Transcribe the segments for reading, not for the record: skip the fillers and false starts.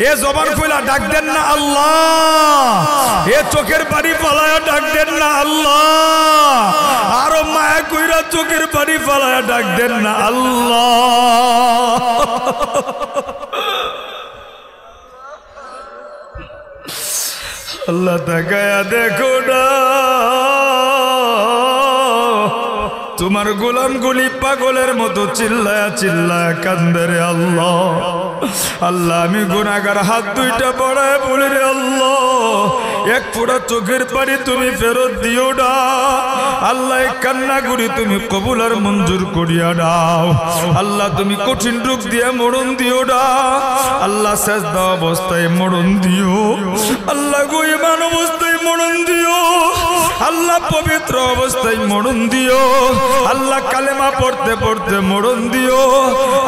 এ জবান খুলা ডাক দেন না আল্লাহ, এ চোখের পানি ফালায়া ডাক দেন না আল্লাহ, আরো মায়া কইরা চোখের পানি ফালায়া ডাক দেন না আল্লাহ। আল্লাহ তাকায়া দেখো না, তোমার গোলাম গুলি পাগলের মতো চিল্লায়া চিল্লায়া কান্দে রে আল্লাহ। আল্লাহ আমি গুনাহগার, হাত দুইটা বাড়ায় বলি রে আল্লাহ, এক ফোঁটা চোখের পানি তুমি ফেরত দিও না আল্লাহ। কান্না করি তুমি কবুল আর মঞ্জুর করিয়া দাও আল্লাহ। তুমি কঠিন রূপ দিয়ে মরণ দিও না আল্লাহ। সেজদা অবস্থায় মরণ দিও আল্লাহ, গো ঈমান অবস্থায় মরণ দিও আল্লাহ, পবিত্র অবস্থায় মরণ দিও আল্লাহ, কালেমা পড়তে পড়তে মরণ দিও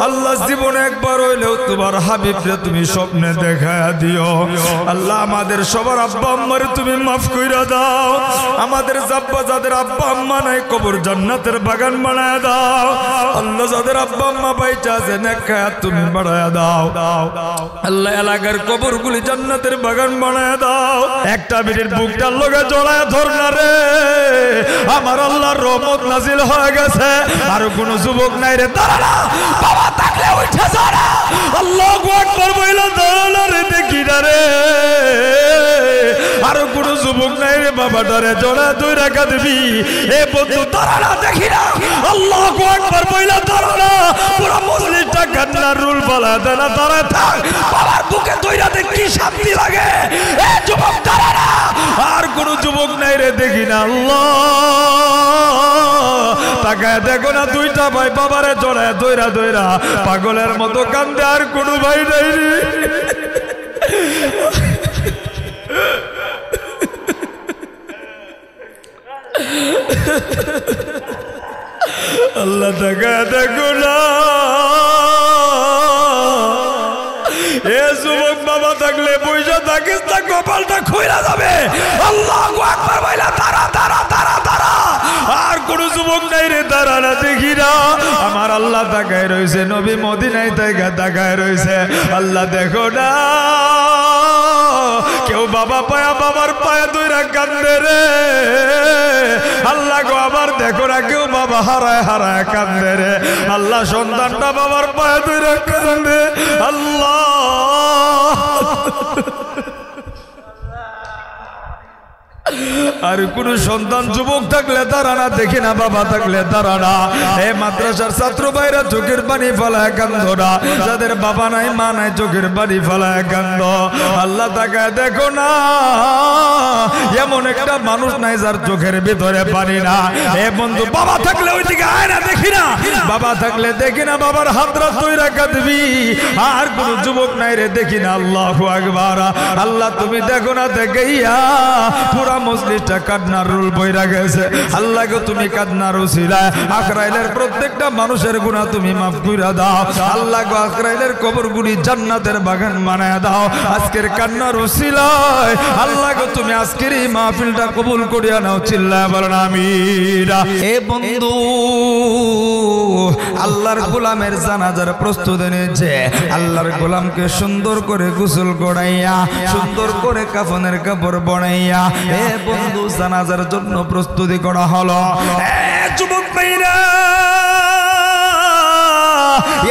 আল্লাহ। জীবনে একবার হইলেও তোমার হাবিবরে তুমি স্বপ্নে দেখায়া দিও আল্লাহ। আমাদের সবার আব্বা আম্মারে তুমি মাফ কইরা দাও। আমাদের জাব্বা যাদের আব্বা আম্মা নাই কবর জান্নাতের বাগান বানায়া দাও আল্লাহ। যাদের আব্বা আম্মা বাইচা আছে নেক হায়াত তুমি বাড়ায়া দাও আল্লাহ। এলাকার কবরগুলি জান্নাতের বাগান বানায়া দাও। একটা বিড়ির বুকটার লগে জড়ায়া ধর না রে আমার আল্লাহর রহমত নাজিল হয়ে গেছে। আর কোন যুবক নাই রে, দাঁড়া বাবা থাকলে উঠে যারা আল্লাহু আকবার বইলা দাঁড়ানো রে, দেখি না রে। আর কোন যুবক নাই রে, বাবা ডরে জড়া দুই রাখা দিবি এ বন্ধু, দাঁড়া দেখি না আল্লাহু আকবার বইলা দাঁড়ানো। পুরো মজলিসটা কান্নার রুল বলা দেয় না, দাঁড়ায় থাক বাবার বুকে দইরা দেখ কি শান্তি লাগে। এ যুবক দাঁড়া, আর কোন যুবক নাই রে, দেখি না আল্লাহ। তাকায় দেখো না দুইটা ভাই বাবারে জড়ায় দইরা দইরা পাগলের মতো কান্দে, আর কোন ভাই নাই রে। আল্লাহ তাকায় দেখো না, এ যুবক বাবা থাকলে পয়সা থাকিস না, কপালটা খইরা যাবে। আল্লাহু আকবার বইলা দাঁড়া দাঁড়া দাঁড়া দাঁড়া। আর কোন যুবক নাই রে, দাঁড়া না দেখি না। আমার আল্লাহ তাকায় রয়েছে, নবী মদিনায় তাকায় রয়েছে আল্লাহ দেখো না। কেউ বাবা পায়া বাবার পায়া দুইরা কান্দে রে আল্লাহ গো। আবার দেখো না কেউ বাবা হারায় হারায় কান্দে রে আল্লাহ। সন্তানটা বাবার পায়া দুইরা কান্দে আল্লাহ। আর কোন সন্তান যুবক থাকলে দাঁড়ানা দেখি না, বাবা থাকলে দাঁড়ানা। এ মাদ্রাসার ছাত্র ভাইরা চোখের পানি ফেলায় কান্দ না, যাদের বাবা নাই মা নাই চোখের পানি ফেলায় কান্দ। আল্লাহ তাকায় দেখো না, এমন একটা মানুষ নাই যার চোখের ভিতরে পানি না। এ বন্ধু বাবা থাকলে ওইদিকে আয় না, দেখি না বাবা থাকলে দেখি না, বাবার হাতরা তুই রাখা দিবি। আর কোন যুবক নাই রে, দেখি না। আল্লাহু আকবার। আল্লাহ তুমি দেখো না, দেখাইয়া পুরা মজলিসটা কান্নার রুল বইরা গেছে আল্লাহ গো। তুমি কান্নার উসিলায় আখরাইলের প্রত্যেকটা মানুষের গুনাহ তুমি মাফ কইরা দাও আল্লাহ গো। আখরাইলের কবরগুলি জান্নাতের বাগান বানায়া দাও আজকের কান্নার উসিলায় আল্লাহ গো। তুমি আজকের এই মাহফিলটা কবুল করিয়া নাও, চিল্লায়া বলেন আমিন। এ বন্ধু আল্লাহর গোলামের জানাজার প্রস্তুতি নিচ্ছে। আল্লাহর গোলামকে সুন্দর করে গোসল করাইয়া, সুন্দর করে কাফনের কাপড় বানাইয়া এ বন্ধু জানাজার জন্য প্রস্তুতি করা হলো। যুবক ভাইরা,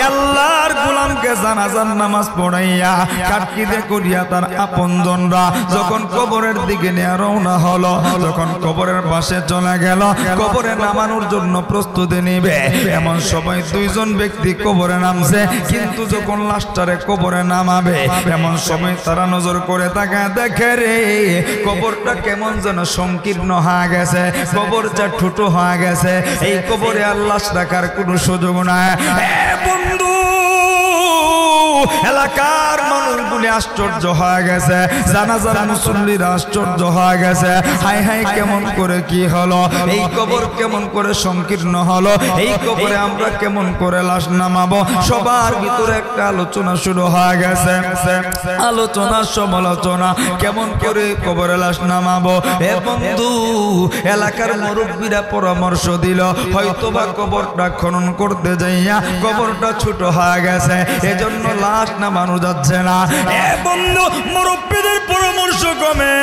আল্লাহর গোলামকে জানাজার নামাজ পড়াইয়া কাটকিতে করিয়া তার আপনজনরা যখন কবরের দিকে নিয়ে রওনা হলো, যখন কবরের পাশে চলে গেল কবরে নামানোর জন্য প্রস্তুতি নিবে, এমন সময় দুইজন ব্যক্তি কবরে নামছে। কিন্তু যখন লাশটারে কবরে নামাবে এমন সময় তারা নজর করে তাকায়, দেখে রে কবরটা কেমন যেন সংকীর্ণ হয়ে গেছে, কবরটা ছোট হয়ে গেছে। এই কবরে আর লাশ রাখার কোনো সুযোগ নাই। বন্ধু এলাকার মানুষগুলি আশ্চর্য হয়ে গেছে, জানাজার মুসল্লিরা আশ্চর্য হয়ে গেছে। হাই হাই কেমন করে কি হলো, এই কবর কেমন করে সংকীর্ণ হলো, এই কবরে আমরা কেমন করে লাশ নামাবো। সবার ভিতরে একটা আলোচনা শুরু হয়ে গেছে, আলোচনা সমালোচনা কেমন করে কবরে লাশ নামাবো। এ বন্ধু এলাকার মুরব্বীরা পরামর্শ দিল, হয়তোবা কবরটা খনন করতে যাইয়া কবরটা ছোট হয়ে গেছে, এজন্য লাশ নামানো যাচ্ছে না। এ বন্ধু, মুরব্বিদের পরামর্শ কমে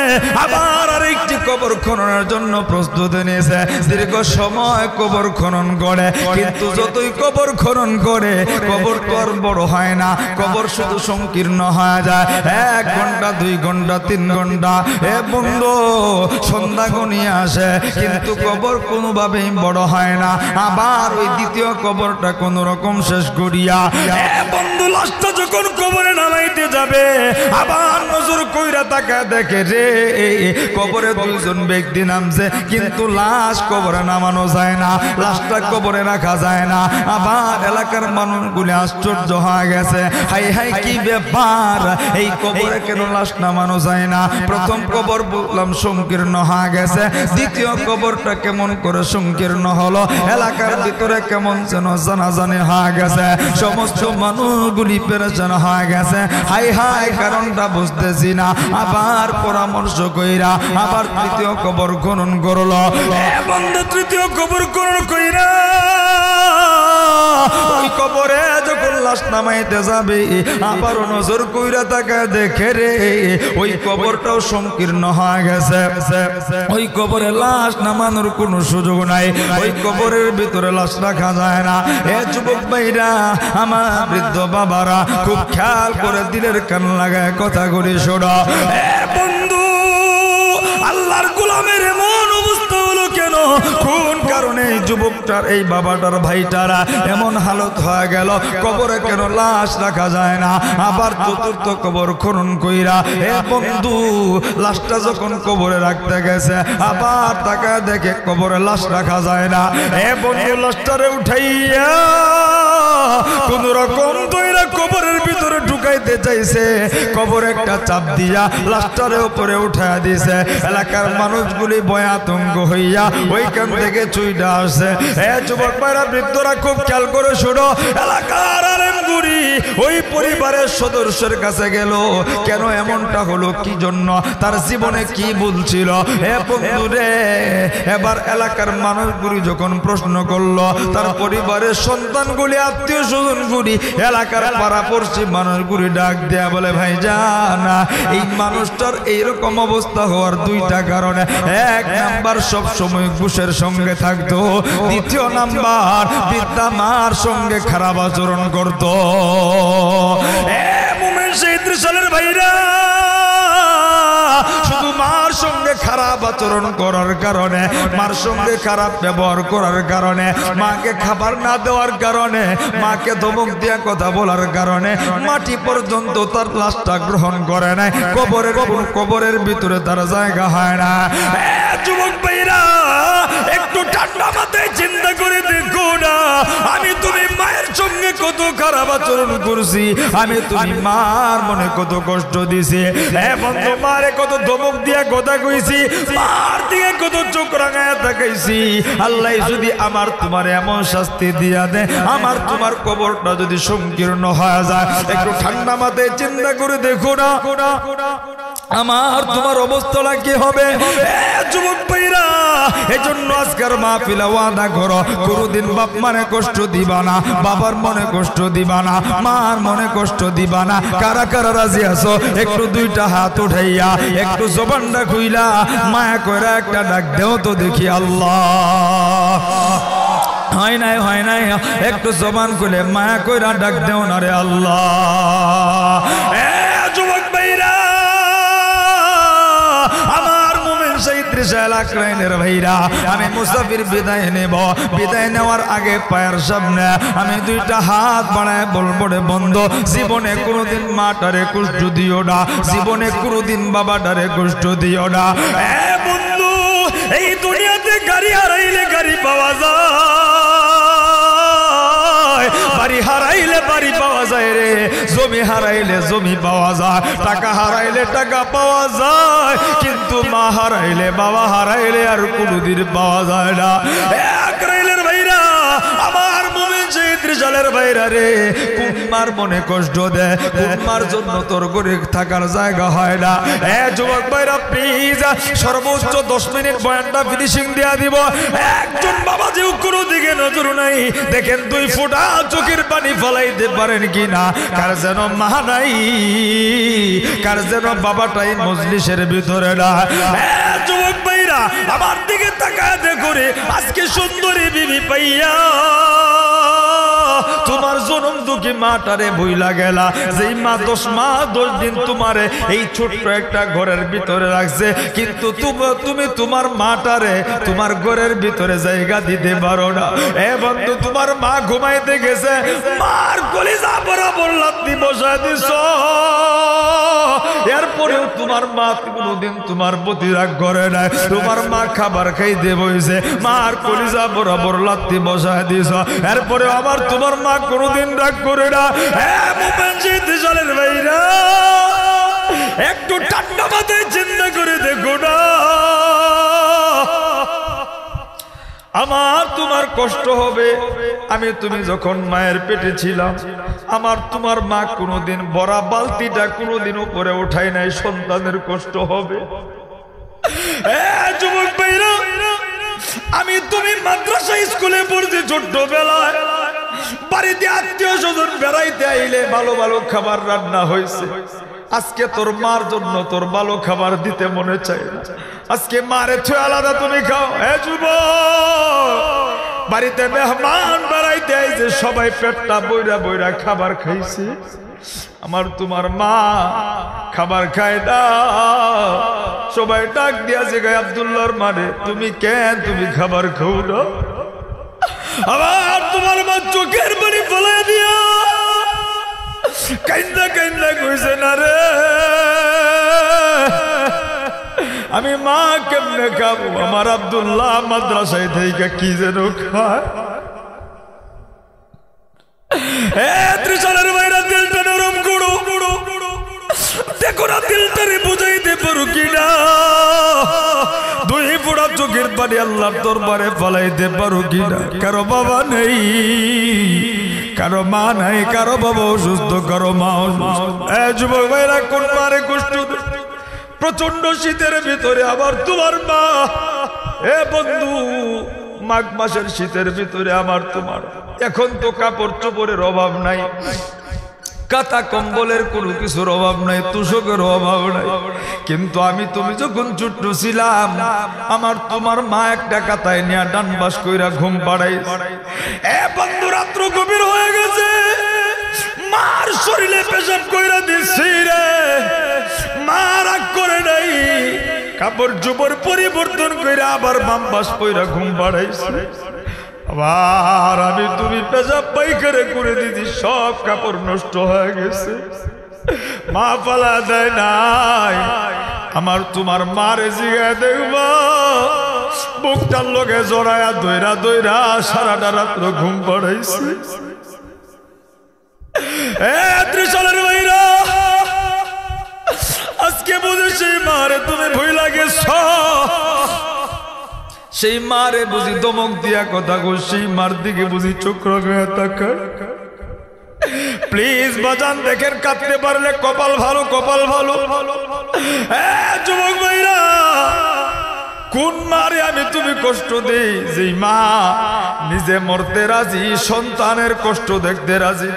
আবার আরেকটি কবর খননের জন্য প্রস্তুতি নিয়েছে। দীর্ঘ সময় কবর খনন করে, কিন্তু যতই কবর খনন করে কবর তো আর বড় হয় না, কবর শুধু সংকীর্ণ হয়ে যায়। 1 ঘন্টা 2 ঘন্টা 3 ঘন্টা এ বন্ধু সন্ধ্যা ঘনিয়ে আসে, কিন্তু কবর কোনোভাবেই বড় হয় না। আবার ওই দ্বিতীয় কবরটা কোন রকম শেষ করিয়া এ বন্ধু লাশটা যখন কবরে নামাইতে যাবে, আবার নজর কইরা তাকায় দেখে রে কবরে 2 জন ব্যক্তি নামছে, কিন্তু লাশ কবরে নামানো যায় না, লাশটা কবরে রাখা যায় না। আবার এলাকার মানুষগুলি আশ্চর্য হয়ে গেছে, হাই হাই কি ব্যাপার, এই কবরে কেন লাশ নামানো যায় না? প্রথম কবর বললাম সংকীর্ণ হয়ে গেছে, দ্বিতীয় কবরটা কেমন করে সংকীর্ণ হলো? এলাকার ভিতরে কেমন যেন জানাজানি হয়ে গেছে, সমস্ত মানুষগুলি পেরেশান হয়ে গেছে। হাই হাই কারণটা বুঝতেছি না। আবার পরামর্শ কইরা আবার তৃতীয় কবর খনন করলো। বন্ধু তৃতীয় কবর খনন কইরা ওই কবরে যখন লাশ নামাইতে যাবে, আবার নজর কইরা তাকায় দেখে রে ওই কবরটাও সংকীর্ণ হয়ে গেছে। ওই কবরে লাশ নামানোর কোনো সুযোগ নাই, ওই কবরের ভিতরে লাশ রাখা যায় না। এ যুবক ভাইরা, আমার বৃদ্ধ বাবারা, খুব খেয়াল করে দিলের কান লাগায় কথাগুলি শোনো। এ বন্ধু, আল্লাহর গোলামের এমন অবস্থা হলো কেন? কোন কারণে এই যুবকটার, এই বাবাটার, ভাইটারা এমন হালত হয়ে গেল? কবরে কেন লাশ রাখা যায় না? আবার চতুর্থ কবর খনন কইরা এ বন্ধু লাশটা যখন কবরে রাখতে গেছে, আবার তাকে দেখে কবরে লাশ রাখা যায় না। এ বন্ধু লাশটারে উঠাইয়া কোন রকম দইরা কবরের ভিতরে ঢুকাইতে চাইছে, কবরে একটা চাপ দিয়া লাশটারে উপরে উঠাইয়া দিছে। এলাকার মানুষগুলি ভয়ে আতঙ্ক হইয়া ওইখান থেকে চুইটা আসে। এ যুবক ভাইরা, বৃদ্ধরা খুব খেয়াল করে শোনো। এলাকার আলেমগুলি ওই পরিবারের সদস্যের কাছে গেল, কেন এমনটা হলো, কি জন্য, তার জীবনে কি ভুল ছিল? এ বন্ধু রে, এবার এলাকার মানুষগুলি যখন প্রশ্ন করলো, তার পরিবারের সন্তানগুলি, আত্মীয় স্বজনগুলি, এলাকার পাড়াপড়শি মানুষগুলি ডাক দেয়া বলে, ভাই জানা, এই মানুষটার এইরকম অবস্থা হওয়ার 2টা কারণে। 1 নাম্বার সব সময় ঘুষের সঙ্গে থাকতো, 2য় নাম্বার বৃদ্ধা মার সঙ্গে খারাপ আচরণ করত। মুমিন সেই 30 সালের ভাইরা, শুধু মার সঙ্গে খারাপ আচরণ করার কারণে, মার সঙ্গে খারাপ ব্যবহার করার কারণে, মাকে খাবার না দেওয়ার কারণে, মাকে ধমক দিয়া কথা বলার কারণে মাটি পর্যন্ত তার লাশটা গ্রহণ করে নাই। কবরের ভিতরে তার জায়গা হয় না। যুবক ভাইরা, একটু ঠান্ডা মাথায় চিন্তা করে দেখো না, আমি তুমি মায়ের সঙ্গে কত খারাপ আচরণ করছি, আমি তুমি মার মনে কত কষ্ট দিছি। বন্ধু, মারে কত ধমক দিয়া কথা কইছি, মার দিকে কত চোখ রাঙায় তাকাইছি। আল্লাহ যদি আমার তোমার এমন শাস্তি দিয়া দেয়, আমার তোমার কবরটা যদি সংকীর্ণ হয়ে যায়, একটু ঠান্ডা মাথায় চিন্তা করে দেখো না, আমার তোমার অবস্থাটা কি হবে? যুবক ভাইরা, এজন্য আজকের মাহফিলে ওয়াদা করো, কোনদিন বাপ মানে কষ্ট দিবা না, বাবার মনে কষ্ট দিবা না, মার মনে কষ্ট দিবা না। কারা কারা রাজি আছো? একটু 2টা হাত উঠাইয়া একটু জবানটা খুইলা মায়া করে একটা ডাক দেও তো দেখি। আল্লাহ, হয় নাই, হয় নাই, একটু জবান খুলে মায়া কইরা ডাক দেও না রে আল্লাহ। যুবক ভাইরা, আমার মুমিন সেই 30 লাখ রাইনের ভাইরা, আমি মুসাফির বিদায় নেব। বিদায় নেওয়ার আগে পায়ের সামনে আমি 2টা হাত বাড়ায় বলবো রে বন্ধু, জীবনে কোনোদিন মাটারে কষ্ট দিও না, জীবনে কোনোদিন বাবাটারে কষ্ট দিও না। বন্ধু, এই দুনিয়াতে গাড়ি হারাইলে গাড়ি পাওয়া যায়, বাড়ি হারাইলে বাড়ি পাওয়া যায় রে, জমি হারাইলে জমি পাওয়া যায়, টাকা হারাইলে টাকা পাওয়া যায়, কিন্তু মা হারাইলে, বাবা হারাইলে আর কোনোদিন পাওয়া যায় না। এক রাইলের ভাইরা, আমার মুমিন সেই 30 ত্রিশালের বাইরে রে, কোন মার মনে কষ্ট দেয়, কোন মার জন্য তোর ঘরে থাকার জায়গা হয় না। যুবক ভাইরা প্লিজ সর্বোচ্চ 10 মিনিট বয়ানটা ফিনিশিং দেয়া দিব। একজন বাবা যে কোনো দিকে নজর নাই, দেখেন 2 ফোঁটা চোখের পানি ফলাইতে পারেন কিনা। কার যেন মা নাই, কার যেন বাবাটাই মজলিসের ভিতরে না। যুবক ভাইরা আমার দিকে তাকায় দেখে আজকে সুন্দরী বিবি পাইয়া তোমার জনম দুঃখী মাটারে বইলা গেলা, যেই মা 10 মাস 10 দিন তোমারে এই ছোট্ট একটা ঘরের ভিতরে রাখছে, কিন্তু তুমি তোমার মাটারে তোমার ঘরের ভিতরে জায়গা দিতে পারো না। বন্ধু তোমার মা ঘুমাইতে গেছে, মার কলিজা বরাবর লাথি বসায় দিছ, এরপরেও তোমার মা কোনোদিন তোমার প্রতি রাগ করে নাই। তোমার মা খাবার খাইতে বইছে, মার কলিজা বরাবর লাথি বসায় দিছ, এরপরে আবার তোমার মা কোনোদিন রাগ করে না। ভাইরা একটু ঠান্ডা মাথায় চিন্তা করে দেখো না, আমার তোমার কষ্ট হবে। আমি তুমি যখন মায়ের পেটে ছিলাম, আমার তোমার মা কোনোদিন ভরা বালতিটা কোনোদিন উপরে উঠায় নাই, সন্তানের কষ্ট হবে। যুবক ভাইরা আমি তুমি মাদ্রাসা স্কুলে পড়ছি, ছোট্টবেলায় বাড়িতে আত্মীয় স্বজন বেড়াইতে আইলে ভালো ভালো খাবার রান্না হয়েছে, আজকে তোর মার জন্য তোর ভালো খাবার দিতে মনে চাই না, আজকে মারে ছুঁয়ে আলাদা তুমি খাও। যুবক বাড়িতে মেহমান বেড়াইতে আইছে, সবাই পেটটা বইরা বইরা খাবার খাইছে, আমার তোমার মা খাবার খায় না। সবাই ডাক দিয়েছে গায়ে আব্দুল্লাহর মানে, তুমি কেন তুমি খাবার খাও না? আবার তোমার মা চোখের পানি ফেলে দিয়া কাইন্দা কাইন্দা কইছে, না রে আমি মা কেমনে খাবো, আমার আব্দুল্লাহ মাদ্রাসায় থেকে কি যেন খায়। ত্রিশালের বাইরে দিলটা নরম করো, দেখো না দিলটারে বুঝাইতে পারো কিনা, 2 ফোঁটা চোখের পানি আল্লাহর দরবারে ফলাইতে পারো কিনা। কারো বাবা নেই, কারো মা নাই, কারো বাবা অসুস্থ, কারো মা অসুস্থ। যুবক ভাইরা কোন মারে কষ্ট, প্রচন্ড শীতের ভিতরে আবার তোমার মা, বন্ধু মাঘ মাসের শীতের ভিতরে আমার তোমার, এখন তো কাপড় চোপড়ের অভাব নাই, কাতা কম্বলের কোনো কিছুর অভাব নাই, তুষকের অভাব নাই, কিন্তু আমি তুমি যখন ছোট্ট ছিলাম, আমার তোমার মা একটা কাতায় নিয়ে ডান বাস কইরা ঘুম পাড়াই। বন্ধু রাত্র গভীর হয়ে গেছে, মার শরীরে পেশাব কইরা দিচ্ছি রে, মা রাগ করে নাই, কাপড় চোপড় পরিবর্তন কইরা আবার বাম বাস কইরা ঘুম পাড়াইছে। আবার আমি তুমি পেশাব পাইখানা করে দিছি, সব কাপড় নষ্ট হয়ে গেছে, মা পালা দেয় নাই। আমার তোমার মারে জিগায় দেখবা, বুকটার লগে জড়ায়া দইরা দইরা সারাটা রাত্র ঘুম পাড়াইছে। ত্রিশালের বাইরা আজকে বুঝে সেই মারে তুমি ভুইলা গেছ, সেই মারে বুঝি দমক দিয়া কথা গো, সেই মার দিকে বুঝি চক্র গয়া তাকায়। প্লিজ বাজান দেখেন, কাঁদতে পারলে কপাল ভালো, কপাল ভালো। যুবক ভাইরা কোন মারে আমি তুমি কষ্ট দেই, যেই মা নিজে মরতে রাজি, সন্তানের কষ্ট দেখতে রাজি।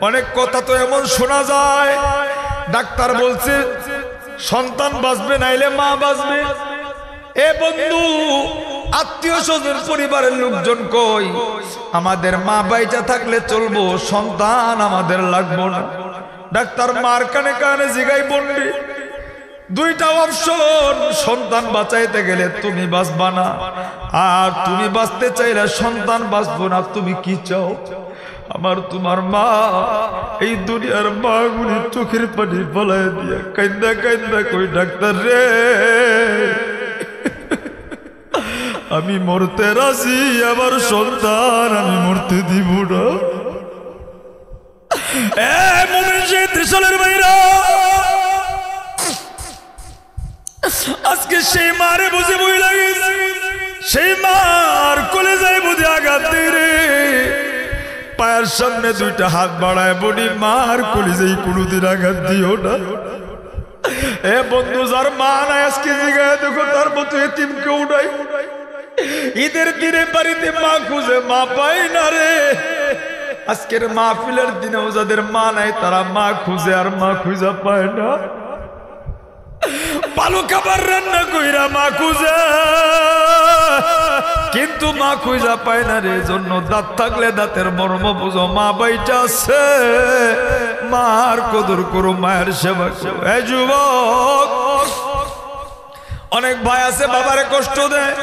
অনেক কথা তো এমন শোনা যায়, ডাক্তার বলছে সন্তান বাঁচবে নাইলে মা বাঁচবে। বন্ধু আত্মীয় স্বজন পরিবারের লোকজন কই, আমাদের মা বাইচা থাকলে চলবো, সন্তান আমাদের লাগবো না। ডাক্তার মার কানে কানে জিগাই বন্ডি, 2টা অপশন, সন্তান বাঁচাইতে গেলে তুমি বাঁচবা না, আর তুমি বাঁচতে চাইলে সন্তান বাঁচবো না। তুমি কি চাও? আমার তোমার মা এই দুনিয়ার মা গুলি চোখের পানি ফলায় দিয়া কান্দা কান্দা কই, ডাক্তার রে আমি মরতে রাজি, আমার সন্তান আমি মরতে দিব না। ত্রিশালের বাইরা আজকে সেই মারে বুঝে বই লাগে, সেই মার কোলে যায় বুঝে আঘাত রে। পায়ের সামনে দুইটা হাত বাড়ায় বলি মার কলিজায় কোনোদিন আঘাত দিও না। এ বন্ধু যার মা নাই আজকে জিগায় দেখো তার মতো এতিম কেউ নাই। ঈদের দিনে বাড়িতে মা খুঁজে মা পায় না রে। আজকের মাহফিলের দিনেও যাদের মা নাই তারা মা খুঁজে আর মা খুঁজা পায় না। ভালো খাবার রান্না কইরা মা খুঁজে কিন্তু মা খুঁজা পায় না রে। জন্য দাঁত থাকলে দাঁতের মর্ম বুঝো, মা বাইটা আছে মার কদর করো, মায়ের সেবা করো। এই যুবক, অনেক ভাই আছে বাবারে কষ্ট দেয়।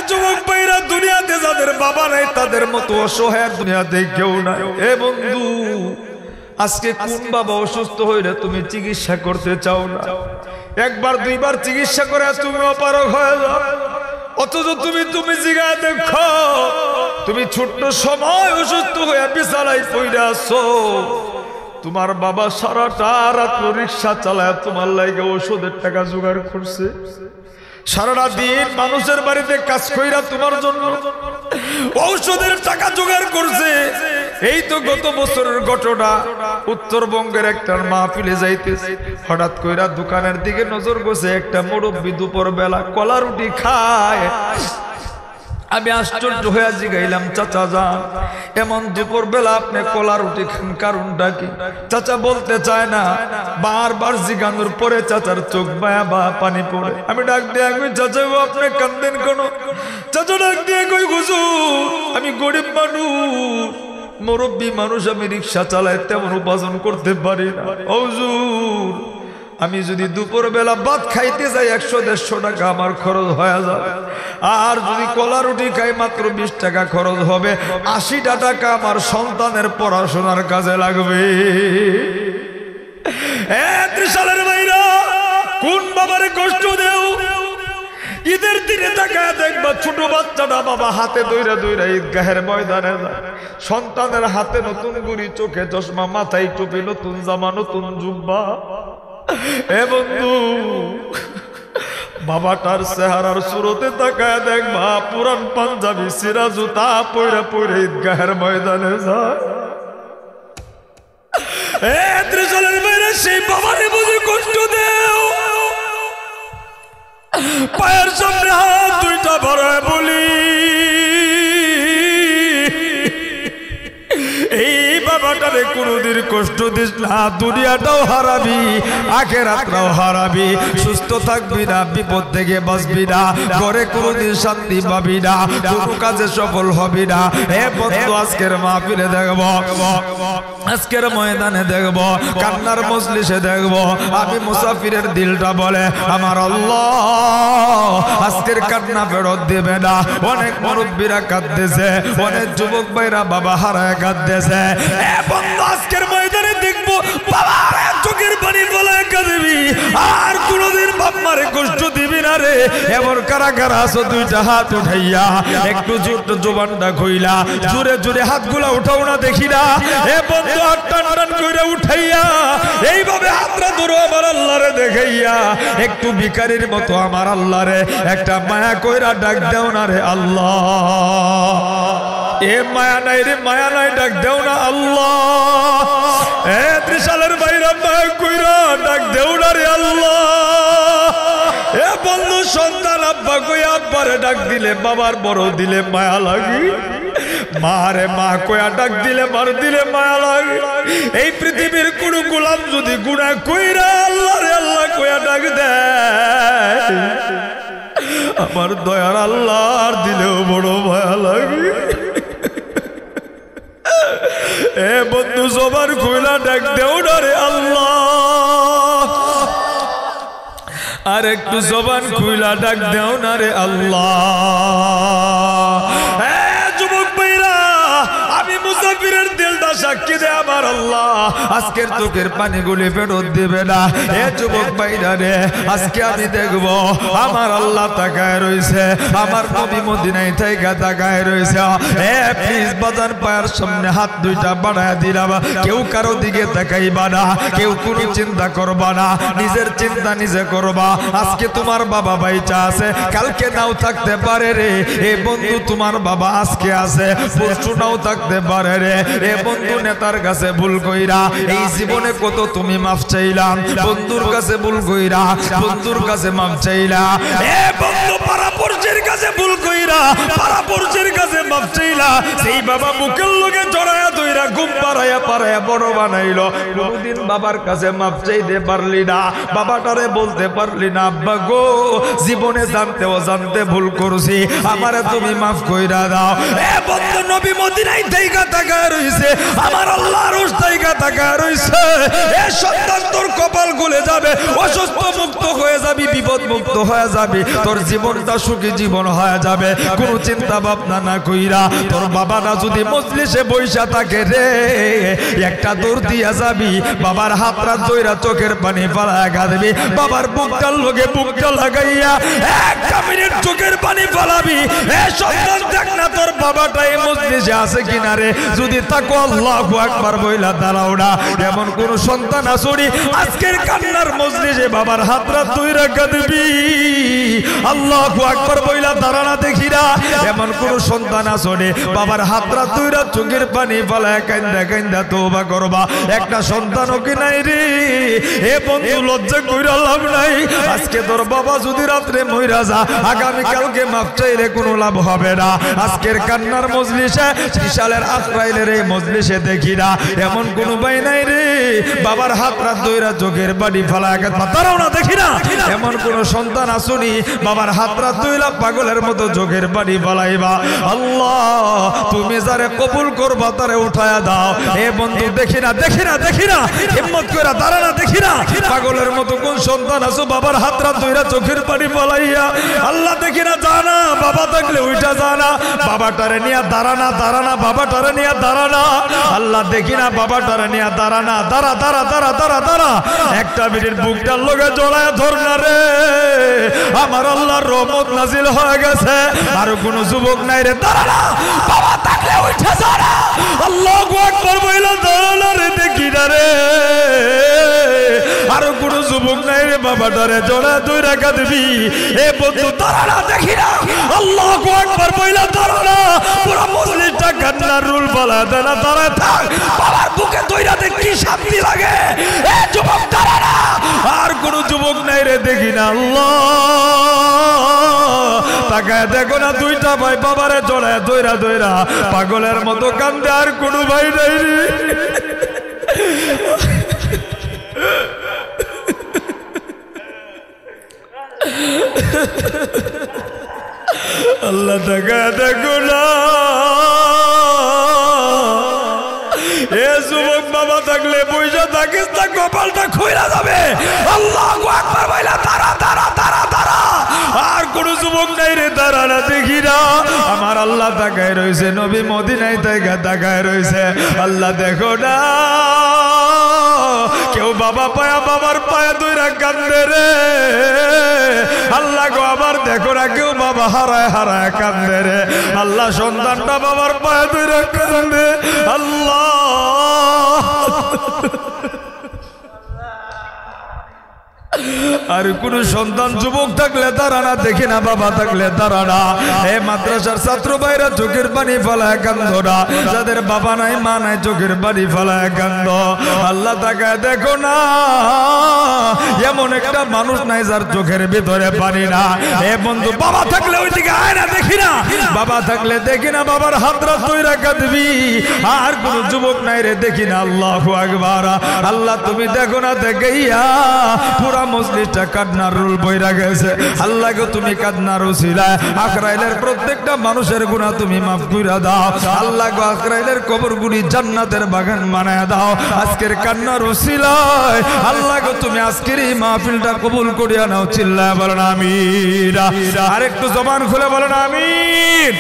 যুবক ভাইরা দুনিয়াতে যাদের বাবা নাই তাদের মতো অসহায় দুনিয়াতে কেউ নাই। এ বন্ধু, আজকে কোন বাবা অসুস্থ হইলে তুমি চিকিৎসা করতে চাও না? একবার দুইবার চিকিৎসা করে তুমি অপারগ হয়ে যাও। অথচ তুমি জিগা দেখো তুমি ছোট্ট সময় অসুস্থ হয়ে বিছানায় পড়ে আছো, তোমার বাবা সারাটা রাত রিক্সা চালায় তোমার লাগে ওষুধের টাকা জোগাড় করছে। সারাটা দিন মানুষের বাড়িতে কাজ কইরা তোমার জন্য ঔষধের টাকা জোগাড় করছে। এই তো গত বছরের ঘটনা, উত্তরবঙ্গের একটা মাহফিলে যাইতে হঠাৎ কইরা দোকানের দিকে নজর গেছে একটা মুরব্বী দুপুর বেলা কলা রুটি খায়। আমি আশ্চর্য হয়ে জিগাইলাম, চাচা যান এমন দুপুর বেলা আপনি কলা রুটি খান কারণটা কি? চাচা বলতে চায় না। বারবার জিগানোর পরে চাচার চোখ বায়া বা পানি পড়ে। আমি ডাক দিয়ে কই, চাচা গো আপনি কান্দেন কেন? চাচা ডাক দিয়ে কই, হুজুর আমি গরিব মানুষ, মুরব্বী মানুষ, আমি রিক্সা চালাই, তেমন উপার্জন করতে পারি না। হুজুর আমি যদি দুপুর বেলা ভাত খাইতে যাই 100-150 টাকা আমার খরচ হয়ে যাবে, আর যদি কলা রুটি খাই মাত্র 20 টাকা খরচ হবে। 80টা টাকা আমার সন্তানের পড়াশোনার কাজে লাগবে। ত্রিশালের ভাইরা, কোন বাবারে কষ্ট দেও? ঈদের দিনে তাকায় দেখবা ছোট বাচ্চাটা বাবা হাতে দইরা দইরা ঈদগাহের ময়দানে যায়। সন্তানের হাতে নতুন গুড়ি, চোখে চশমা, মাথায় টুপি, নতুন জামা, নতুন জুব্বা। এ বন্ধু, বাবাটার চেহারার সুরতে তাকায় দেখবা পুরান পাঞ্জাবি সিরা জুতা পরে পরে ঈদগাহের ময়দানে যায়। ত্রিশালের বাইরে সেই বাবারে বুঝে কষ্ট দেও। পায়ের সামনে হাত দুইটা ভরায় বলি, এই বাবাটারে কোনদিন কষ্ট দিস না। দুনিয়াটাও হারাবি, আখিরাতটাও হারাবি, সুস্থ থাকবি না, বিপদ থেকে বাঁচবি না, ঘরে কোনদিন শান্তি পাবি না, কোনো কাজে সফল হবি না। হে বন্ধু, আজকের মাহফিলে দেখব, আজকের ময়দানে দেখব, কান্নার মজলিসে দেখব, আমি মুসাফিরের দিলটা বলে আমার আল্লাহ আজকের কান্না ফেরত দেবে না। অনেক মুরব্বীরা কাঁদতেছে, অনেক যুবক ভাইরা বাবা হারায় কাঁদতেছে। বন্ধু, আজকের ময়দানে দেখবো বাবার চোখের পানি বলায় কাঁদবি, আর কোনদিন বাপ মারে কষ্ট দিবি না রে। এমন কারা কারা আছো দুইটা হাত উঠাইয়া একটু জোর জোবানটা কইলা জোরে জোরে হাতগুলা উঠাও না দেখি না। এ বন্ধু, হাত টান টান কইরা উঠাইয়া এইভাবে হাতটা ধরো আমার আল্লাহরে দেখাইয়া, একটু ভিখারির মতো আমার আল্লাহরে একটা মায়া কইরা ডাক দেও না রে আল্লাহ। এ মায়া নাই রে, মায়া নাই, ডাক দেও না আল্লাহ। এ ত্রিশালের বাইরা মায়া কইরা ডাক দেও না রে আল্লাহ। এ বন্ধু, সন্তান আব্বা কই আব্বারে ডাক দিলে বাবার বড় দিলে মায়া লাগে, মারে মা কয়া ডাক দিলে মার দিলে মায়া লাগে। এই পৃথিবীর কোন গোলাম যদি গুনাহ কইরা আল্লাহ রে আল্লাহ কয়া ডাক দেয়, আমার দয়ার আল্লাহর দিলেও বড় মায়া লাগে। এ বন্ধু, জবান খুইলা ডাক দেও না রে আল্লাহ, আর একটু জবান খুইলা ডাক দেও না রে আল্লাহ। যুবক ভাইরা, আমি মুসাফিরের দিলটা সাক্ষী দে আমার আল্লাহ আজকের চোখের পানিগুলি ফেরত দিবে না। এ যুবক ভাইরা রে, আজকে আমি দেখব আমার আল্লাহ তাকায় রয়েছে, আমার নবী মদিনায় থেকে তাকায় রয়েছে। এ প্লিজ বাজার পায়ের সামনে হাত দুইটা বাড়ায় দিলাম, কেউ কারো দিকে তাকাইবা না, কেউ কোনো চিন্তা করবা না, নিজের চিন্তা নিজে করবা। আজকে তোমার বাবা বাইচা আছে, কালকে নাও থাকতে পারে রে। এ বন্ধু তোমার বাবা আজকে আছে, পরশু নাও থাকতে পারে রে। এ বন্ধু নেতার কাছে ভুল কইরা এই জীবনে কত তুমি মাফ চাইলাম, বন্ধুর কাছে ভুল কইরা বন্ধুর কাছে মাফ চাইলা। এ বন্ধু পাড়াপড়শির কাছে ভুল কইরা পাড়াপড়শির কাছে মাফ চাইলা। সেই বাবা বুকের লগে জড়ায়া ধইরা ঘুম পাড়ায়া পাড়ায়া বড় বানাইলো, কোনদিন বাবার কাছে মাফ চাইতে পারলি না, বাবাটারে বলতে পারলি না আব্বা গো জীবনে জানতেও জানতে ভুল করছি, আমারে তুমি মাফ কইরা দাও। এ বন্ধু নবী মদিনায় থেকে তাকায় রইছে, আমার আল্লাহর রোজ থেকে তাকায় রইছে। এ সন্তান তোর কপাল গলে যাবে, অসুস্থ মুক্ত হয়ে যাবি, বিপদ মুক্ত হয়ে যাবি, তোর জীবনটা সুখী জীবন হয়ে যাবে। কোনো চিন্তা ভাবনা না কইরা তোর বাবা না যদি মজলিসে বইসা থাকে রে, একটা দৌড় দিয়া যাবি, বাবার হাতটা ধইরা চোখের পানি ফালায়া কাঁদবি, বাবার বুকটার লগে বুকটা লাগাইয়া একটা মিনিট চোখের পানি ফালাবি। এ সন্তান দেখ না তোর বাবাটা এই মজলিসে আছে কিনা রে, যদি তাকো আল্লাহু আকবার বইলা দাঁড়াও না। এমন কোন সন্তান আসুরি আজকের কান্নার মজলিসে বাবার হাতটা ধইরা কাঁদবি, আল্লাহু আকবার বইলা দাঁড়ানা দেখি না। এমন কোন সন্তান আসুরি বাবার হাতটা ধইরা চোখের পানি ফালায়া কান্দা কান্দা তওবা করবা, একটা সন্তানও কি নাই রে। এ বন্ধু লজ্জা কইরা লাভ নাই, আজকে তোর বাবা যদি রাত্রে মইরা যা, আগামী কালকে মাফ চাইলে কোনো লাভ হবে না। আজকের কান্নার মজলিসে বিশালের আশ্রাইলের এই মজলিসে দেখি না এমন কোনো ভাই নাই রে বাবার হাতটা ধইরা চোখের পানি ফালায়া কাঁদবা, তারাও না দেখি না এমন কোন সন্তান আসুনি বাবার হাতটা ধইরা পাগলের মতো চোখের পানি ফালাইবা। আল্লাহ তুমি যারে কবুল করবা তারে উঠায়া দাও। এ বন্ধু দেখি না দেখি না দেখি না, হিম্মত কইরা দাঁড়া না দেখি না, পাগলের মতো কোন সন্তান আছো বাবার হাতটা ধইরা চোখের পানি ফালাইয়া। আল্লাহ দেখি না, জানা বাবা থাকলে উঠা জানা, বাবাটারে নিয়ে দাঁড়ানা দাঁড়ানা, বাবাটারে নিয়ে দাঁড়ানা। আল্লাহ দেখি না বাবাটারে নিয়ে দাঁড়ানা, দাঁড়া দাঁড়া দাঁড়া দাঁড়া দাঁড়া, একটা মিনিট বুকটার লগে জড়ায় ধর না রে, আমার আল্লাহর রহমত নাজিল হয়ে গেছে। আর কোন যুবক নাই রে, দাঁড়ানা বাবা থাকলে উঠা জানা, আল্লাহু আকবার বইলা দাঁড়ানা রে, দেখি না রে আর কোন যুবক নাই রে, বাবাটারে জড়ায় ধইরা কাঁদবি। এ বন্ধু দাঁড়ানা দেখি না, আল্লাহু আকবার বইলা দাঁড়ানা, পুরো মজলিসটা কান্নার রুল বলা দাঁড়া দাঁড়ায় থাক, বাবার বুকে ধইরা দেখ কি শান্তি লাগে। এ যুবক দাঁড়ানা, আর কোন যুবক নাই রে, দেখি না। আল্লাহ তাকায় দেখো না, দুইটা ভাই বাবারে জড়ায় ধইরা ধইরা পাগলের মতো কান্দে, আর কোন ভাই নাই রে। আল্লাহ তাকায় দেখো না, এ যুবক বাবা থাকলে পয়সা থাকিস না, কপালটা খুইলা যাবে। আল্লাহু আকবার বইলা দাঁড়া দাঁড়া দাঁড়া দাঁড়া, আর কোন যুবক নাই রে, দাঁড়া না দেখি না। আমার আল্লাহ তাকায় রয়েছে, নবী মদিনায় থেকে তাকায় রয়েছে। আল্লাহ দেখো না, কেউ বাবা পায়া বাবার পায়া ধইরা কান্দে রে। আল্লাহ গো আবার দেখো না, কেউ বাবা হারায় হারায় কান্দে রে। আল্লাহ সন্তানটা বাবার পায়া ধইরা কান্দে। আল্লাহ আর কোন সন্তান যুবক থাকলে দাঁড়ানা দেখি না, বাবা থাকলে দাঁড়ানা। এ মাদ্রাসার ছাত্র ভাইরা চোখের পানি ফেলায় কান্দ না, যাদের বাবা নাই মা নাই চোখের পানি ফেলায় কান্দ। আল্লাহ তাকায় দেখো না, এমন একটা মানুষ নাই যার চোখের ভিতরে পানি না। এ বন্ধু বাবা থাকলে ওই দিকে আয় না দেখি না, বাবা থাকলে দেখি না, বাবার হাতটা ধইরা কাঁদবি। আর কোন যুবক নাই রে, দেখি না। আল্লাহু আকবার। আল্লাহ তুমি দেখো না, দেখাইয়া পুরা মজলিসটা কান্নার রুল বইরা গেছে। আল্লাহ গো তুমি কান্নার উসিলায় আখরাইলের প্রত্যেকটা মানুষের গুনাহ তুমি মাফ কইরা দাও। আল্লাহ গো আখরাইলের কবরগুলি জান্নাতের বাগান বানায়া দাও আজকের কান্নার উসিলায়। আল্লাহ গো তুমি আজকের এই মাহফিলটা কবুল করিয়া নাও, চিল্লায় বলেন আমিন। আর একটু জবান খুলে বলেন আমিন।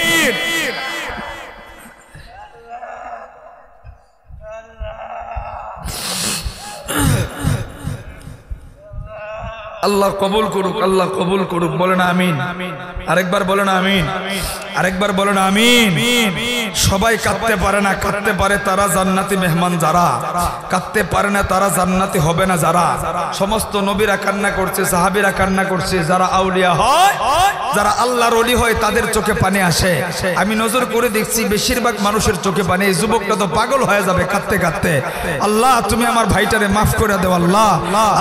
আল্লাহ কবুল করুক, আল্লাহ কবুল করুক। বলেন আমিন। আরেকবার বলেন আমিন, আরেকবার বলেন আমিন। সবাই কাঁদতে পারে না, কাঁদতে পারে তারা জান্নাতি মেহমান যারা, কাঁদতে পারে না তারা জান্নাতি হবে না যারা। সমস্ত নবীরা কান্না করছে, সাহাবীরা কান্না করছে, যারা আউলিয়া হয়, যারা আল্লাহর ওলি হয় তাদের চোখে পানি আসে। আমি নজর করে দেখছি বেশিরভাগ মানুষের চোখে পানি। এই যুবকটা তো পাগল হয়ে যাবে কাঁদতে কাঁদতে। আল্লাহ তুমি আমার ভাইটারে মাফ করে দাও আল্লাহ।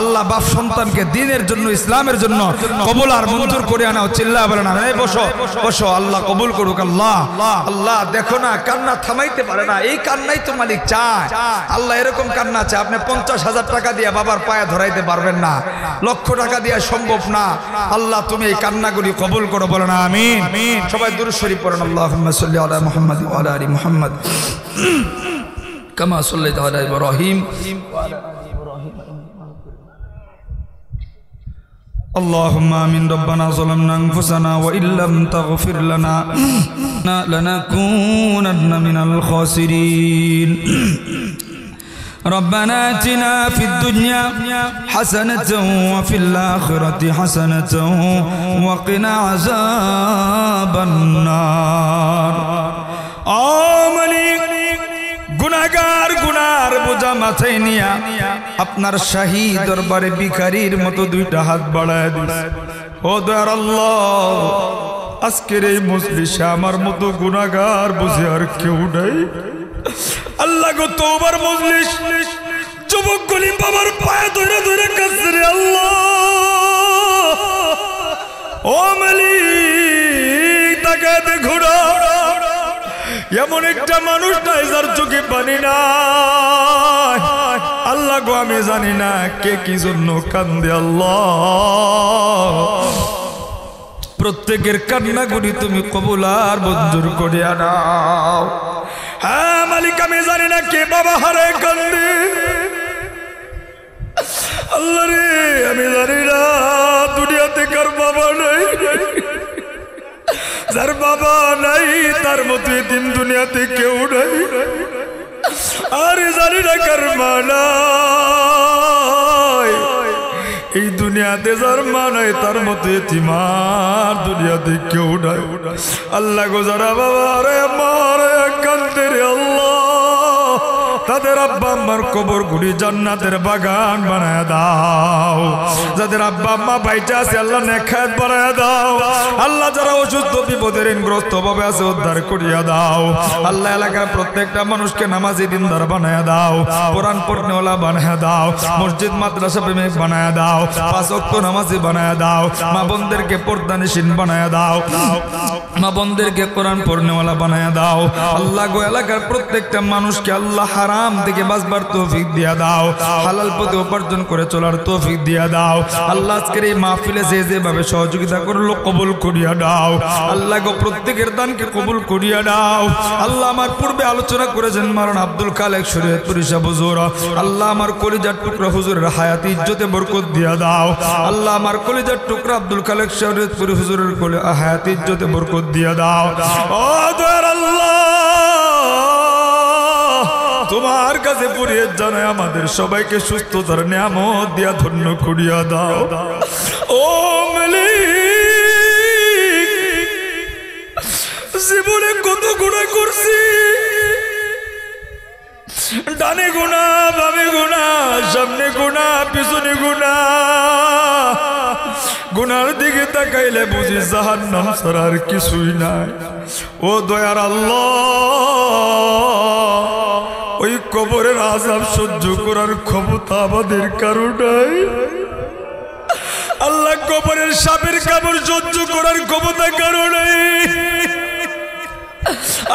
আল্লাহ বাপ সন্তানকে দ্বীনের জন্য, ইসলামের জন্য কবুল আর মঞ্জুর করে আনাও। চিল্লা বলেন আমিন। বসো বসো, আল্লাহ কবুল করুক। আল্লাহ আল্লাহ দেখো না কান্না থামাইতে পারে না, এই কান্নাই তো মালিক চায়। আল্লাহ এরকম কান্না চায়। আপনি 50,000 টাকা দিয়ে বাবার পায়ে ধরাইতে পারবেন না, লক্ষ টাকা দিয়ে সম্ভব না। আল্লাহ তুমি এই কান্নাগুলি কবুল করো, বলেন আমিন। সবাই দুরূদ শরীফ পড়েন। আল্লাহুম্মা সাল্লি আলা মুহাম্মাদ ওয়া আলা আলি মুহাম্মাদ কামা সাল্লাইতা আলা ইব্রাহিম ওয়া আলা আলি ইব্রাহিম। اللهم آمين. ربنا ظلمنا أنفسنا وإن لم تغفر لنا لنكونن من الخاسرين. ربنا آتنا في الدنيا حسنة وفي الآخرة حسنة وقنا عذاب النار. آمين. গুনাহগার গুনার বোঝা মাথায় নিয়া আপনার শাহী দরবারে ভিখারির মতো দুইটা হাত বাড়ায় দিস। ও দয়ার আল্লাহ, আজকের এই মজলিসে আমার মতো গুনাহগার বুঝে আর কেউ নাই। আল্লাহ গো তওবার মজলিস, যুবকগুলি বাবার পায়ে ধরে ধরে কাঁদছে রে আল্লাহ। ও মালিক তাকায় দেখো না, এমন একটা মানুষ নাই যার চোখে পানি নাই। আল্লাহ গো আমি জানি না কে কি জন্য কান্দে। আল্লাহ প্রত্যেকের কান্নাগুলি তুমি কবুল আর মঞ্জুর করিয়া নাও। হ্যাঁ মালিক আমি জানি না কে বাবা হারে কান্দে। আল্লাহ রে আমি জানি না দুনিয়াতে কার বাবা নাই, যার বাবা নাই তার মতো এতিম দুনিয়াতে কেউ নাই। আর জানি না কার মা নাই, এই দুনিয়াতে যার মা নাই তার মতো এতিম আর দুনিয়াতে কেউ নাই। আল্লাহ গো যারা বাবা রে মা রে কান্দে রে আল্লাহ, তাদের আব্বা আম্মার কবর গুলি জান্নাতের বাগান বানায় দাও। যাদের আব্বা আম্মা বাইচা আছে আল্লাহ নেখায়াত বানায় দাও। আল্লাহ যারা অসুস্থ বিপদের ঋণগ্রস্ত ভাবে আছে উদ্ধার করিয়া দাও। আল্লাহ এলাকার প্রত্যেকটা মানুষকে নামাজি দিনদার বানায় দাও, কোরআন পড়নেওয়ালা বানায় দাও, মসজিদ মাদ্রাসা প্রেমিক বানায় দাও, 5 ওয়াক্ত নামাজি বানায় দাও, মা বোনদেরকে পর্দানিশীন বানায় দাও, মা বোনদেরকে কোরআন পড়নেওয়ালা বানায় দাও। আল্লাহ গো এলাকার প্রত্যেকটা মানুষকে আল্লাহ হারাম থেকে বাঁচবার তৌফিক দিয়া দাও, হালাল পথে উপার্জন করে চলার তৌফিক দিয়া দাও। আল্লাহ আজকের এই মাহফিলে যে যেভাবে সহযোগিতা করলো কবুল করিয়া দাও। আল্লাহ গো প্রত্যেকের দানকে কবুল করিয়া দাও। আল্লাহ আমার পূর্বে আলোচনা করেছেন মাওলানা আব্দুল খালেক শরীয়তপুরী সাহেব হুজুর, আল্লাহ আমার কলিজার টুকরা হুজুরের হায়াতে ইজ্জতে বরকত দিয়া দাও। আল্লাহ আমার কলিজার টুকরা আব্দুল খালেক শরীয়তপুরী হুজুরের হায়াতে ইজ্জতে বরকত দিয়া দাও। ও দয়ার আল্লাহ তোমার কাছে পুরিয়ে জানায় আমাদের সবাইকে সুস্থতার নিয়ামত দিয়া ধন্য করিয়া দাও। ও মালিক জীবনে কত গুনাহ করছি, ডানে গুনাহ বামে গুনাহ, সামনে গুনাহ পিছনে গুনাহ। গুনার দিকে তাকাইলে বুঝি জাহান্নাম ছাড়া আর কিছুই নাই। ও দয়ার আল্লাহ ওই কবরের আযাব সহ্য করার ক্ষমতা আমাদের কারো নাই। আল্লাহ কবরের সাপের কামড় সহ্য করার ক্ষমতা কারো নাই।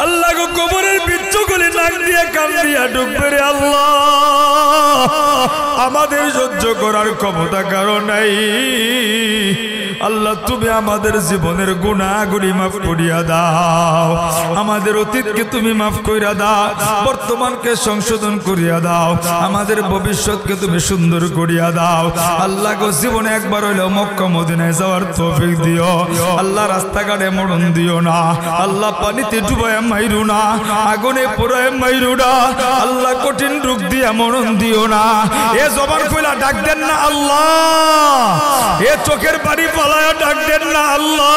আল্লাহ গো কবরের বিচ্ছুগুলি নাক দিয়া কান দিয়া ঢুকবে রে আল্লাহ, আমাদের সহ্য করার ক্ষমতা কারো নাই। আল্লাহ তুমি আমাদের জীবনের গুনাহগুলি মাফ করিয়া দাও, আমাদের অতীতকে তুমি মাফ করিয়া দাও, বর্তমানকে সংশোধন করিয়া দাও, আমাদের ভবিষ্যৎকে তুমি সুন্দর করিয়া দাও। আল্লাহ গো জীবনে একবার হইলেও মক্কা মদিনায় যাওয়ার তৌফিক দিও। আল্লাহ রাস্তাঘাটে মরণ দিও না, আল্লাহ পানিতে ডুবাইয়া মাইরো না, আগুনে আগুনে পুরায় মাইরুডা আল্লাহ কঠিন রোগ দিয়া মরণ দিও না এ জবান খুলা ডাক দেন না আল্লাহ এ চোখের পানি ফলায়া ডাক দেন না আল্লাহ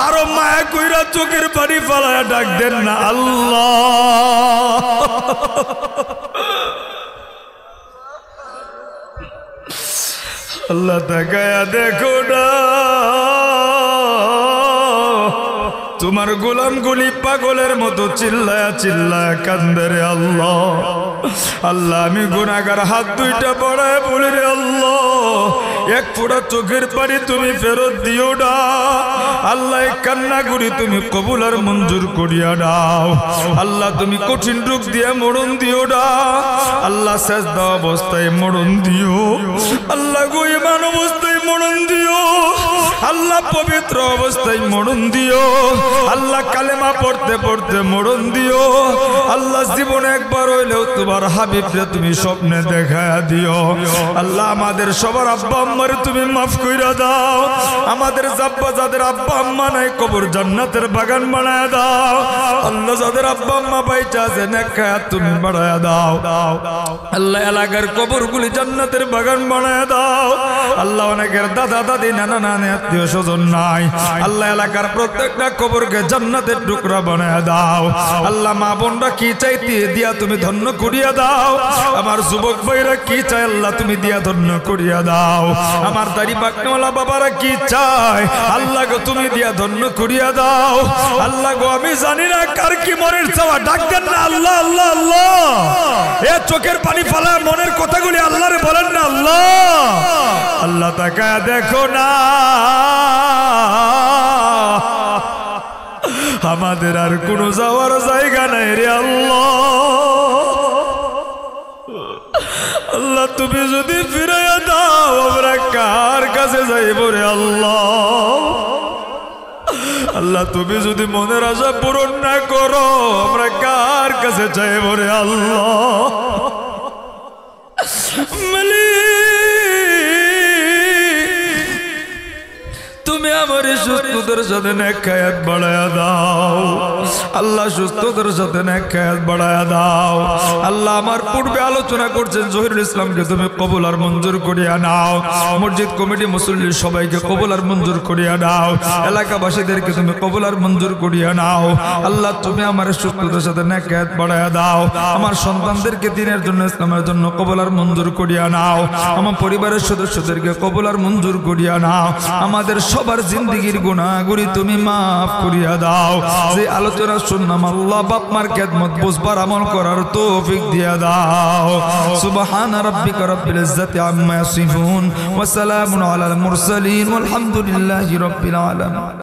আরো মায়া কইরা চোখের পানি ফলায়া ডাক দেন না আল্লাহ আল্লাহ তাকায়া দেখো না তোমার গোলামগুলি পাগলের মতো চিল্লায়া চিল্লায়া কান্দে রে আল্লাহ আল্লাহ আমি গুনাহগার হাত দুইটা বাড়ায় বলি রে আল্লাহ এক ফোঁটা চোখের পানি তুমি ফেরত দিও না আল্লাহ কান্নাগুলি তুমি কবুল আর মঞ্জুর করিয়া দাও আল্লাহ তুমি কঠিন রোগ দিয়ে মরণ দিও না আল্লাহ সেজদা অবস্থায় মরণ দিও আল্লাহ গো ঈমান অবস্থায় মরণ দিও আল্লাহ পবিত্র অবস্থায় মরণ দিও আল্লাহ কালেমা পড়তে পড়তে মরণ দিও আল্লাহ জীবনে একবার হইলেও তোমার হাবিবরে তুমি স্বপ্নে দেখায়া দিও আল্লাহ আমাদের সবার আব্বা আম্মারে তুমি মাফ কইরা দাও আমাদের জাব্বা যাদের আব্বা আম্মা নাই কবর জান্নাতের বাগান বানায়া দাও আল্লাহ যাদের আব্বা আম্মা বাইচা আছে নেক হায়াত তুমি বাড়ায়া দাও আল্লাহ এলাকার কবরগুলি জান্নাতের বাগান বানায়া দাও আল্লাহ অনেকের দাদা দাদি নানা নানি আত্মীয় স্বজন নাই আল্লাহ এলাকার প্রত্যেকটা কবরকে জান্নাতের টুকরা বানায়া দাও আল্লাহ মা বোনরা কি চাইতে দিয়া তুমি ধন্য করিয়া দাও আমার যুবক ভাইরা কি চায় আল্লাহ তুমি দিয়া ধন্য করিয়া দাও আমার দাড়ি পাকনাওয়ালা বাবারা কি চায় আল্লাহ গো তুমি দিয়া ধন্য করিয়া দাও আল্লাহ গো আমি জানি না কার কি মনের চাওয়া ডাক দেন না আল্লাহ আল্লাহ আল্লাহ এ চোখের পানি ফেলা মনের কথাগুলি আল্লাহরে বলেন না আল্লাহ আল্লাহ তাকায়া দেখো না আমাদের আর কোনো যাওয়ার জায়গা নাই রে আল্লাহ আল্লাহ তুমি যদি ফিরাইয়া দাও আমরা কার কাছে যাইব রে আল্লাহ আল্লাহ তুমি যদি মনের আশা পূরণ না করো আমরা কার কাছে যাইব রে আল্লাহ তুমি আমার সুস্থতার সাথে নেক হায়াত বাড়ায়া দাও আল্লাহ সুস্থতার সাথে নেক হায়াত বাড়ায়া দাও আল্লাহ আমার পূর্বে আলোচনা করছেন জহিরুল ইসলামকে তুমি কবুল আর মঞ্জুর করিয়া নাও মসজিদ কমিটি মুসল্লি সবাইকে কবুল আর মঞ্জুর করিয়া নাও এলাকাবাসীদেরকে তুমি কবুল আর মঞ্জুর করিয়া নাও আল্লাহ তুমি আমার সুস্থতার সাথে নেক হায়াত বাড়ায়া দাও আমার সন্তানদেরকে দ্বীনের জন্য ইসলামের জন্য কবুল আর মঞ্জুর করিয়া নাও আমার পরিবারের সদস্যদেরকে কবুল আর মঞ্জুর করিয়া নাও আমাদের সবার জিন্দেগীর গুনাহগুলি তুমি মাফ করিয়া দাও যে আলোচনা শুনলাম আল্লাহ বাপ মার খেদমত বুঝবার আমল করার তৌফিক দিয়া দাও সুবহান রাব্বিকা রাব্বিল ইজ্জাতি আম্মা ইয়াসিফুন ওয়া সালামুন আলাল মুরসালিন ওয়ালহামদুলিল্লাহি রাব্বিল আলামিন।